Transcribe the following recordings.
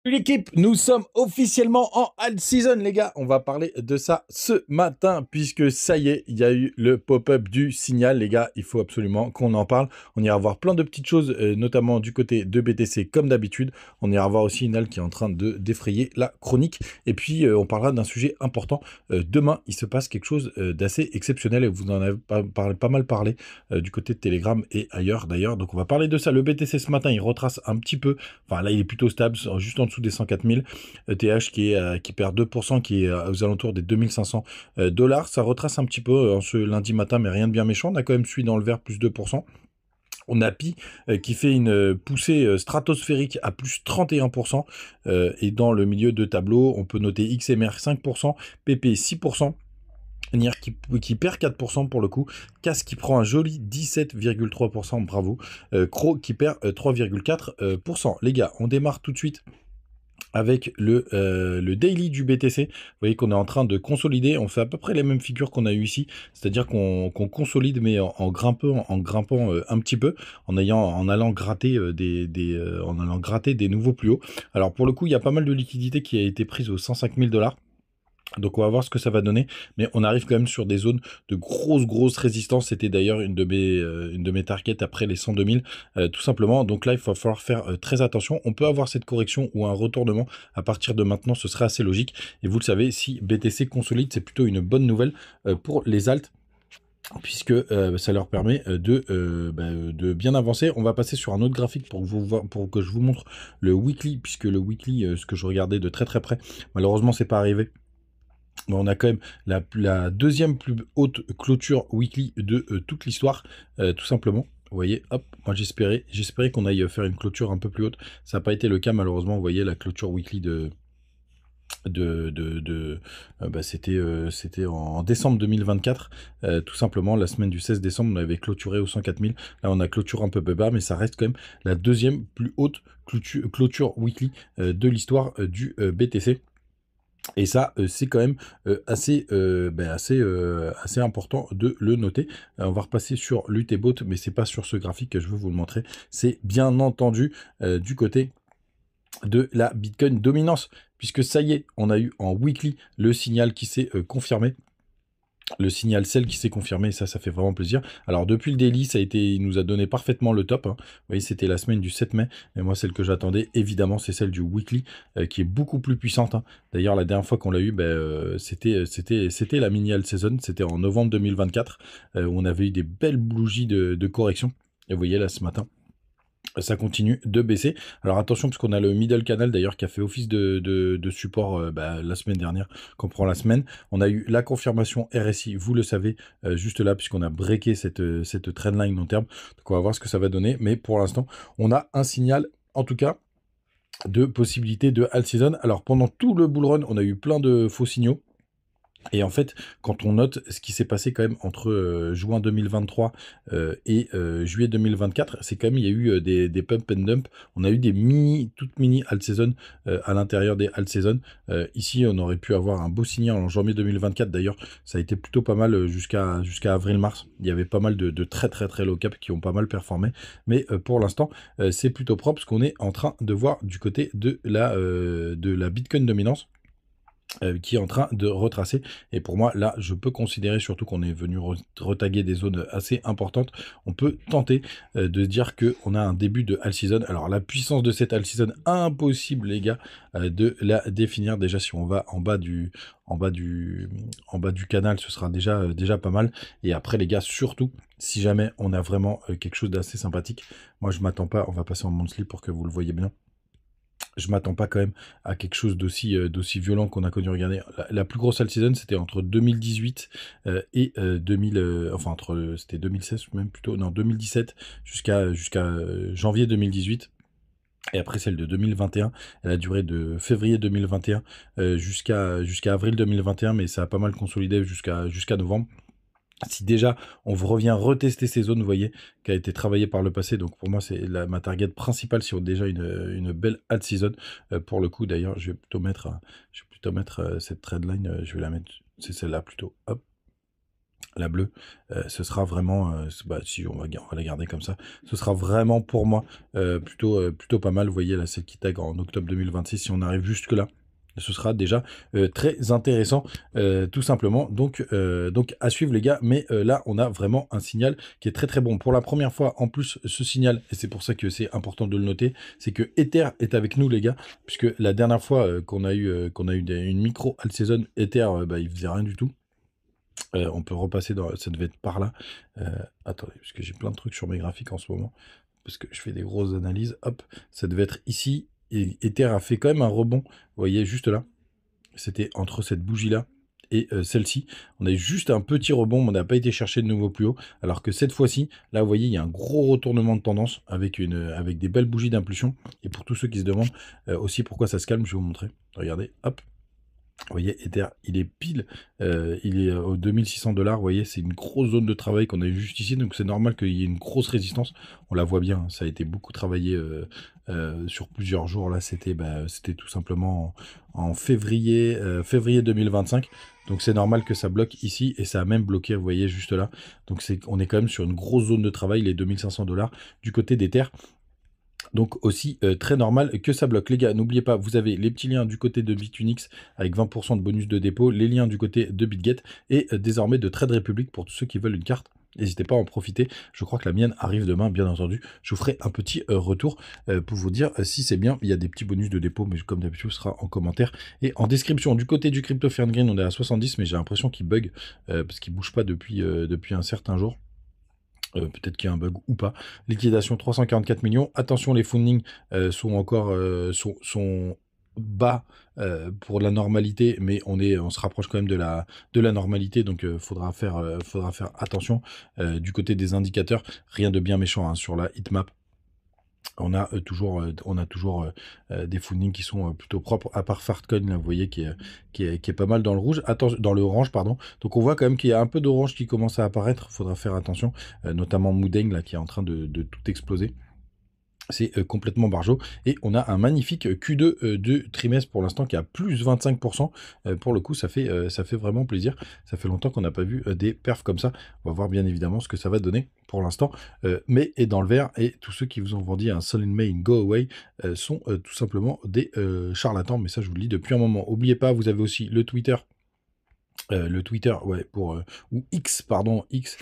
L'équipe, nous sommes officiellement en alt season, les gars. On va parler de ça ce matin, puisque ça y est, il y a eu le pop-up du signal, les gars. Il faut absolument qu'on en parle. On ira voir plein de petites choses, notamment du côté de BTC, comme d'habitude. On ira voir aussi Inal qui est en train de défrayer la chronique. Et puis, on parlera d'un sujet important. Demain, il se passe quelque chose d'assez exceptionnel, et vous en avez pas mal parlé du côté de Telegram et ailleurs, d'ailleurs. Donc, on va parler de ça. Le BTC, ce matin, il retrace un petit peu. Enfin, là, il est plutôt stable, juste en dessous des 104 000. ETH qui perd 2%, qui est aux alentours des 2500 dollars. Ça retrace un petit peu en ce lundi matin, mais rien de bien méchant. On a quand même suivi dans le vert plus 2%. On a Pi qui fait une poussée stratosphérique à plus 31%. Et dans le milieu de tableau, on peut noter XMR 5%, PP 6%. NIR qui perd 4% pour le coup, CAS qui prend un joli 17,3%, bravo. Cro qui perd 3,4%. Les gars, on démarre tout de suite avec le daily du BTC. Vous voyez qu'on est en train de consolider. On fait à peu près les mêmes figures qu'on a eu ici, c'est-à-dire qu'on consolide, mais en grimpant un petit peu, en allant gratter des nouveaux plus hauts. Alors pour le coup, il y a pas mal de liquidités qui a été prise aux 105 000 $. Donc on va voir ce que ça va donner, mais on arrive quand même sur des zones de grosses résistances. C'était d'ailleurs une de mes targets après les 102 000, tout simplement. Donc là, il va falloir faire très attention. On peut avoir cette correction ou un retournement à partir de maintenant, ce serait assez logique. Et vous le savez, si BTC consolide, c'est plutôt une bonne nouvelle pour les alts, puisque ça leur permet de bien avancer. On va passer sur un autre graphique pour que je vous montre le weekly, puisque le weekly, ce que je regardais de très près, malheureusement, c'est pas arrivé. Mais on a quand même la deuxième plus haute clôture weekly de toute l'histoire, tout simplement. Vous voyez, hop, moi j'espérais qu'on aille faire une clôture un peu plus haute. Ça n'a pas été le cas, malheureusement. Vous voyez, la clôture weekly c'était en décembre 2024, tout simplement. La semaine du 16 décembre, on avait clôturé aux 104 000. Là, on a clôturé un peu bas, mais ça reste quand même la deuxième plus haute clôture weekly de l'histoire du BTC. Et ça, c'est quand même assez important de le noter. On va repasser sur l'UTBot, mais c'est pas sur ce graphique que je veux vous le montrer. C'est bien entendu du côté de la Bitcoin dominance, puisque ça y est, on a eu en weekly le signal qui s'est confirmé. Le signal sell qui s'est confirmé, ça fait vraiment plaisir. Alors depuis le daily, il nous a donné parfaitement le top, hein. Vous voyez, c'était la semaine du 7 mai, mais moi celle que j'attendais, évidemment, c'est celle du weekly, qui est beaucoup plus puissante, hein. D'ailleurs, la dernière fois qu'on l'a eu, c'était la mini alt season, c'était en novembre 2024, où on avait eu des belles bougies de correction. Et vous voyez là ce matin, ça continue de baisser. Alors attention, parce qu'on a le middle canal d'ailleurs qui a fait office de support la semaine dernière, qu'on prend la semaine. On a eu la confirmation RSI, vous le savez, juste là, puisqu'on a breaké cette trendline long terme. Donc on va voir ce que ça va donner. Mais pour l'instant, on a un signal, en tout cas, de possibilité de alt season. Alors pendant tout le bull run, on a eu plein de faux signaux. Et en fait, quand on note ce qui s'est passé quand même entre juin 2023 et juillet 2024, c'est quand même, il y a eu des pump and dump. On a eu des toutes mini alt season à l'intérieur des alt season. Ici, on aurait pu avoir un beau signal en janvier 2024. D'ailleurs, ça a été plutôt pas mal jusqu'à avril-mars. Il y avait pas mal de très low cap qui ont pas mal performé. Mais pour l'instant, c'est plutôt propre, ce qu'on est en train de voir du côté de la Bitcoin dominance, qui est en train de retracer. Et pour moi, là, je peux considérer, surtout qu'on est venu retaguer des zones assez importantes, on peut tenter de se dire qu'on a un début de alt season. Alors la puissance de cette alt season, impossible les gars de la définir. Déjà, si on va en bas du canal, ce sera déjà pas mal. Et après les gars, surtout si jamais on a vraiment quelque chose d'assez sympathique, moi je m'attends pas, on va passer en monthly pour que vous le voyez bien. Je m'attends pas quand même à quelque chose d'aussi violent qu'on a connu. Regardez, la plus grosse alt season, c'était entre 2018 et 2000, c'était 2016 même plutôt, non 2017 jusqu'à janvier 2018. Et après celle de 2021, elle a duré de février 2021 jusqu'à avril 2021, mais ça a pas mal consolidé jusqu'à novembre. Si déjà on revient retester ces zones, vous voyez, qui a été travaillée par le passé, donc pour moi c'est ma target principale sur déjà une belle alt season. Pour le coup d'ailleurs, je vais plutôt mettre cette trendline, je vais la mettre, c'est celle-là plutôt, hop, la bleue, ce sera vraiment, bah, si on va la garder comme ça, ce sera vraiment pour moi plutôt pas mal. Vous voyez là, celle qui tag en octobre 2026, si on arrive jusque là, ce sera déjà très intéressant, tout simplement. Donc à suivre les gars, mais là on a vraiment un signal qui est très très bon. Pour la première fois en plus, ce signal, et c'est pour ça que c'est important de le noter, c'est que Ether est avec nous les gars, puisque la dernière fois qu'on a eu une micro all season, Ether, bah, il faisait rien du tout. On peut repasser dans... Ça devait être par là. Attendez, parce que j'ai plein de trucs sur mes graphiques en ce moment. Parce que je fais des grosses analyses. Hop, ça devait être ici. Et Ether a fait quand même un rebond. Vous voyez, juste là. C'était entre cette bougie-là et celle-ci. On a eu juste un petit rebond, mais on n'a pas été chercher de nouveau plus haut. Alors que cette fois-ci, là, vous voyez, il y a un gros retournement de tendance avec des belles bougies d'impulsion. Et pour tous ceux qui se demandent aussi pourquoi ça se calme, je vais vous montrer. Regardez, hop. Vous voyez, Ether, il est pile, il est aux 2600 $. Vous voyez, c'est une grosse zone de travail qu'on a eu juste ici, donc c'est normal qu'il y ait une grosse résistance. On la voit bien, hein, ça a été beaucoup travaillé sur plusieurs jours. Là, c'était tout simplement en février 2025. Donc c'est normal que ça bloque ici, et ça a même bloqué, vous voyez, juste là. Donc on est quand même sur une grosse zone de travail, les 2500 $ du côté d'Ether. Donc aussi très normal que ça bloque. Les gars, n'oubliez pas, vous avez les petits liens du côté de Bitunix avec 20% de bonus de dépôt, les liens du côté de BitGet et désormais de Trade Republic pour tous ceux qui veulent une carte. N'hésitez pas à en profiter. Je crois que la mienne arrive demain, bien entendu. Je vous ferai un petit retour pour vous dire si c'est bien. Il y a des petits bonus de dépôt, mais comme d'habitude, ce sera en commentaire et en description. Du côté du Crypto Fair Green, on est à 70, mais j'ai l'impression qu'il bug parce qu'il ne bouge pas depuis un certain jour. Peut-être qu'il y a un bug ou pas. Liquidation 344 millions. Attention, les fundings sont encore sont bas pour la normalité, mais on se rapproche quand même de la normalité, donc faudra faire attention. Du côté des indicateurs, rien de bien méchant hein, sur la heatmap. On a toujours des fundings qui sont plutôt propres, à part Fartcoin, là, vous voyez, qui est pas mal dans le rouge, dans le orange, pardon. Donc on voit quand même qu'il y a un peu d'orange qui commence à apparaître, il faudra faire attention, notamment Moudeng, là, qui est en train de tout exploser. C'est complètement barjot. Et on a un magnifique Q2 de trimestre pour l'instant qui a plus 25%. Pour le coup, ça fait vraiment plaisir. Ça fait longtemps qu'on n'a pas vu des perfs comme ça. On va voir bien évidemment ce que ça va donner pour l'instant. Mais est dans le vert. Et tous ceux qui vous ont vendu un Sell in May in Go Away sont tout simplement des charlatans. Mais ça, je vous le dis depuis un moment. N'oubliez pas, vous avez aussi le Twitter. Ouais, ou X, pardon, X,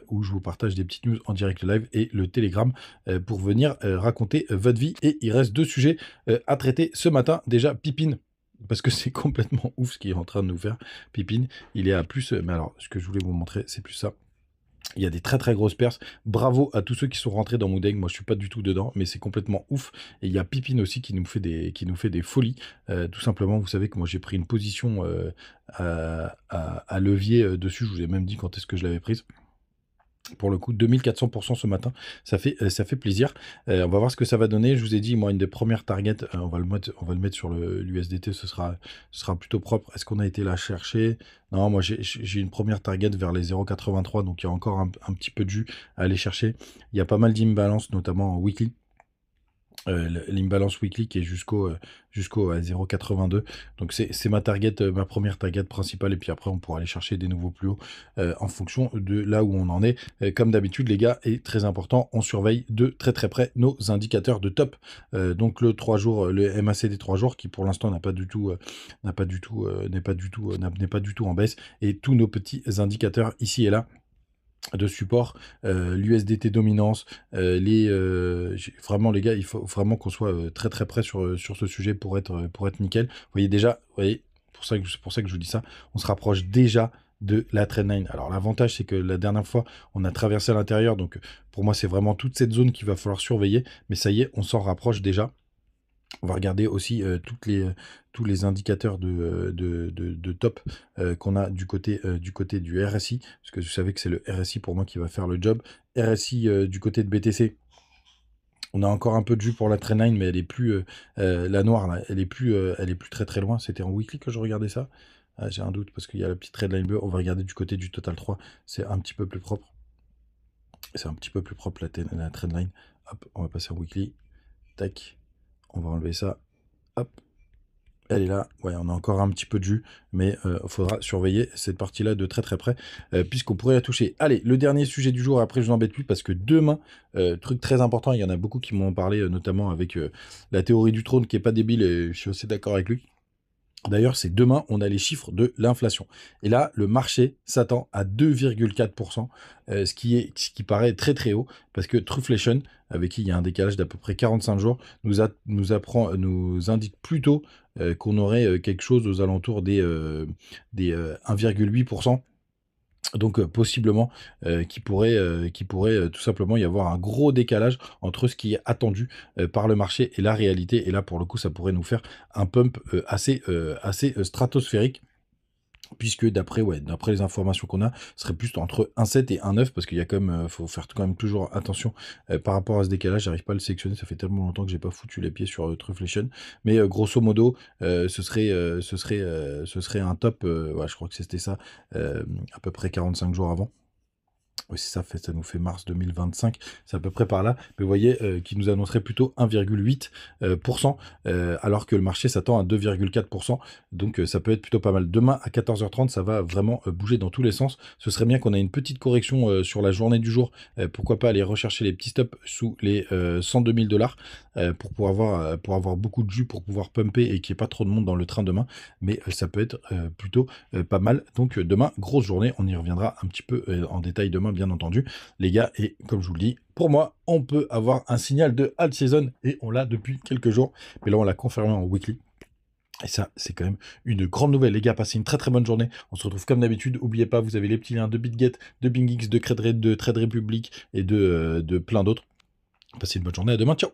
où je vous partage des petites news en direct live, et le Telegram pour venir raconter votre vie. Et il reste 2 sujets à traiter ce matin. Déjà, Pipine, parce que c'est complètement ouf ce qu'il est en train de nous faire. Pipine, il est à plus, mais alors, ce que je voulais vous montrer, c'est plus ça. Il y a des très très grosses perces. Bravo à tous ceux qui sont rentrés dans Moudeng. Moi, je suis pas du tout dedans, mais c'est complètement ouf. Et il y a Pipine aussi qui nous fait des folies. Tout simplement, vous savez que moi, j'ai pris une position à levier dessus. Je vous ai même dit quand est-ce que je l'avais prise. Pour le coup, 2400% ce matin, ça fait plaisir. On va voir ce que ça va donner. Je vous ai dit, moi, une des premières targets, on va le mettre sur l'USDT, ce sera plutôt propre. Est-ce qu'on a été la chercher? Non, moi, j'ai une première target vers les 0,83, donc il y a encore un petit peu de jus à aller chercher. Il y a pas mal d'imbalance, notamment en weekly. L'imbalance weekly qui est jusqu'au 0,82. Donc c'est ma target, ma première target principale, et puis après on pourra aller chercher des nouveaux plus hauts en fonction de là où on en est. Comme d'habitude les gars, et très important, on surveille de très très près nos indicateurs de top. Donc le 3 jours, le MACD 3 jours qui pour l'instant n'est pas du tout en baisse, et tous nos petits indicateurs ici et là de support, l'USDT dominance, vraiment les gars, il faut vraiment qu'on soit très très près sur ce sujet pour être nickel. Vous voyez déjà, c'est pour ça que je vous dis ça, on se rapproche déjà de la trendline. Alors l'avantage, c'est que la dernière fois on a traversé à l'intérieur, donc pour moi c'est vraiment toute cette zone qu'il va falloir surveiller, mais ça y est, on s'en rapproche déjà. On va regarder aussi tous les indicateurs de top qu'on a du côté du RSI, parce que vous savez que c'est le RSI pour moi qui va faire le job. RSI du côté de BTC, on a encore un peu de jus pour la trendline, mais elle est plus la noire là, elle est plus très très loin. C'était en weekly que je regardais ça. Ah, j'ai un doute parce qu'il y a la petite trendline bleue. On va regarder du côté du total 3, c'est un petit peu plus propre. C'est un petit peu plus propre la trendline. Hop, on va passer en weekly. Tac. On va enlever ça. Hop. Elle est là, ouais, on a encore un petit peu de jus, mais il faudra surveiller cette partie-là de très très près, puisqu'on pourrait la toucher. Allez, le dernier sujet du jour, après je vous embête plus, parce que demain, truc très important, il y en a beaucoup qui m'ont parlé, notamment avec la théorie du trône, qui est pas débile, et je suis assez d'accord avec lui. D'ailleurs, c'est demain, on a les chiffres de l'inflation. Et là, le marché s'attend à 2,4%, ce qui paraît très très haut, parce que Trueflation, avec qui il y a un décalage d'à peu près 45 jours, nous indique plutôt qu'on aurait quelque chose aux alentours des 1,8%. Donc possiblement qu'il pourrait tout simplement y avoir un gros décalage entre ce qui est attendu par le marché et la réalité. Et là, pour le coup, ça pourrait nous faire un pump assez stratosphérique. Puisque d'après les informations qu'on a, ce serait plus entre 1,7 et 1,9 parce qu'il y a quand même, faut faire quand même toujours attention par rapport à ce décalage. J'arrive pas à le sélectionner, ça fait tellement longtemps que j'ai pas foutu les pieds sur Trueflation. Mais grosso modo, ce serait un top. Ouais, je crois que c'était ça à peu près 45 jours avant. Oui, c'est ça, ça nous fait mars 2025, c'est à peu près par là. Mais vous voyez, qui nous annoncerait plutôt 1,8%, alors que le marché s'attend à 2,4%. Donc ça peut être plutôt pas mal. Demain à 14h30, ça va vraiment bouger dans tous les sens. Ce serait bien qu'on ait une petite correction sur la journée du jour. Pourquoi pas aller rechercher les petits stops sous les 102 000 dollars pour avoir beaucoup de jus, pour pouvoir pumper et qu'il n'y ait pas trop de monde dans le train demain. Mais ça peut être plutôt pas mal. Donc demain, grosse journée. On y reviendra un petit peu en détail demain, bien entendu, les gars. Et comme je vous le dis, pour moi, on peut avoir un signal de alt season et on l'a depuis quelques jours. Mais là, on l'a confirmé en weekly. Et ça, c'est quand même une grande nouvelle. Les gars, passez une très très bonne journée. On se retrouve comme d'habitude. N'oubliez pas, vous avez les petits liens de BitGet, de BingX, de Trade Republic et de plein d'autres. Passez une bonne journée. À demain. Ciao.